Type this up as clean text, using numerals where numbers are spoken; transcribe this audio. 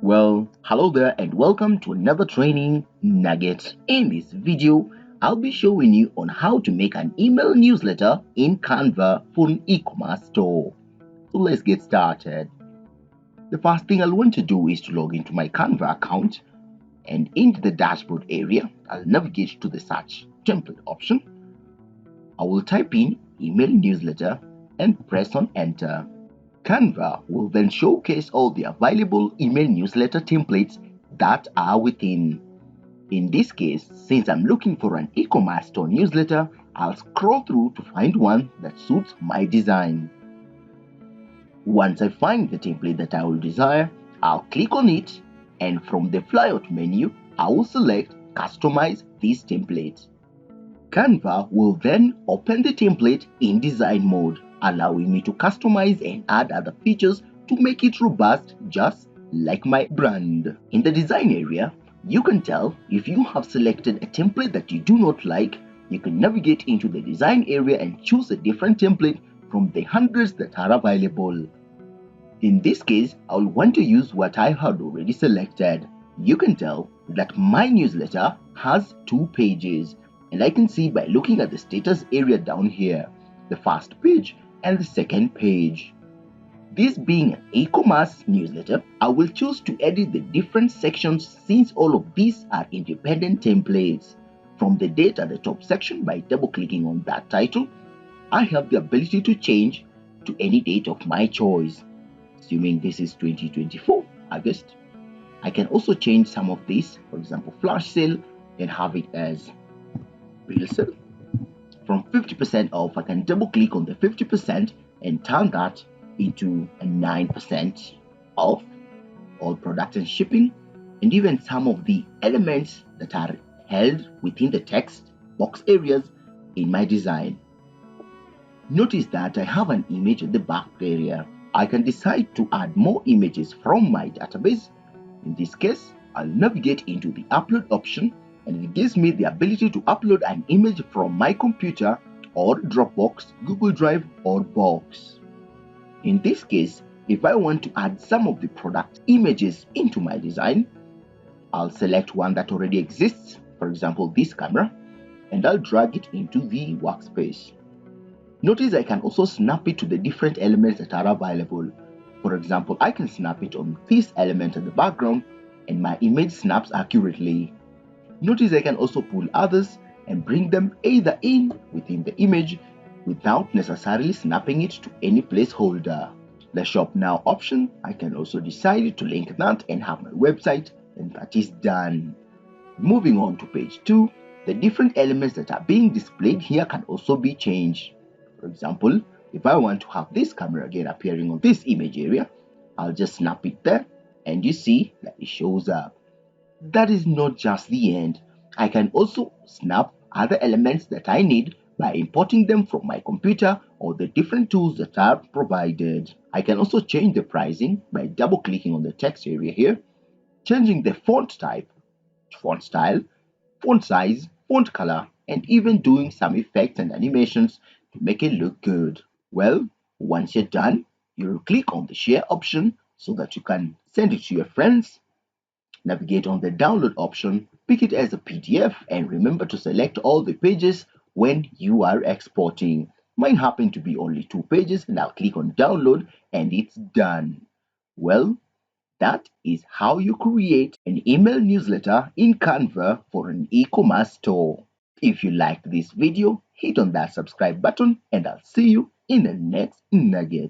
Well, hello there and welcome to another training nugget. In this video, I'll be showing you on how to make an email newsletter in Canva for an e-commerce store. So let's get started. The first thing I'll want to do is to log into my Canva account, and into the dashboard area, I'll navigate to the search template option. I will type in email newsletter and press on enter. Canva will then showcase all the available email newsletter templates that are within. In this case, since I'm looking for an e-commerce store newsletter, I'll scroll through to find one that suits my design. Once I find the template that I will desire, I'll click on it, and from the flyout menu, I will select Customize this template. Canva will then open the template in design mode, allowing me to customize and add other features to make it robust just like my brand. In the design area, you can tell if you have selected a template that you do not like. You can navigate into the design area and choose a different template from the hundreds that are available. In this case, I'll want to use what I had already selected. You can tell that my newsletter has 2 pages, and I can see by looking at the status area down here, the first page and the second page. This being an e-commerce newsletter, I will choose to edit the different sections since all of these are independent templates. From the date at the top section, by double-clicking on that title, I have the ability to change to any date of my choice. Assuming this is 2024 August, I can also change some of these, for example, flash sale, and have it as real sale. From 50% off, I can double click on the 50% and turn that into a 9% off all product and shipping, and even some of the elements that are held within the text box areas in my design. Notice that I have an image at the back area. I can decide to add more images from my database. In this case, I'll navigate into the upload option, and it gives me the ability to upload an image from my computer or Dropbox, Google Drive, or Box. In this case, if I want to add some of the product images into my design, I'll select one that already exists, for example this camera, and I'll drag it into the workspace. Notice I can also snap it to the different elements that are available. For example, I can snap it on this element at the background, and my image snaps accurately. Notice I can also pull others and bring them either in within the image without necessarily snapping it to any placeholder. The Shop Now option, I can also decide to link that and have my website, and that is done. Moving on to page 2, the different elements that are being displayed here can also be changed. For example, if I want to have this camera again appearing on this image area, I'll just snap it there, and you see that it shows up. That is not just the end. I can also snap other elements that I need by importing them from my computer or the different tools that are provided. I can also change the pricing by double clicking on the text area here, changing the font type, font style, font size, font color, and even doing some effects and animations to make it look good. Well, once you're done, you'll click on the share option so that you can send it to your friends. Navigate on the download option, pick it as a PDF, and remember to select all the pages when you are exporting. Mine happen to be only 2 pages, and I'll click on download, and it's done. Well, that is how you create an email newsletter in Canva for an e-commerce store. If you liked this video, hit on that subscribe button, and I'll see you in the next nugget.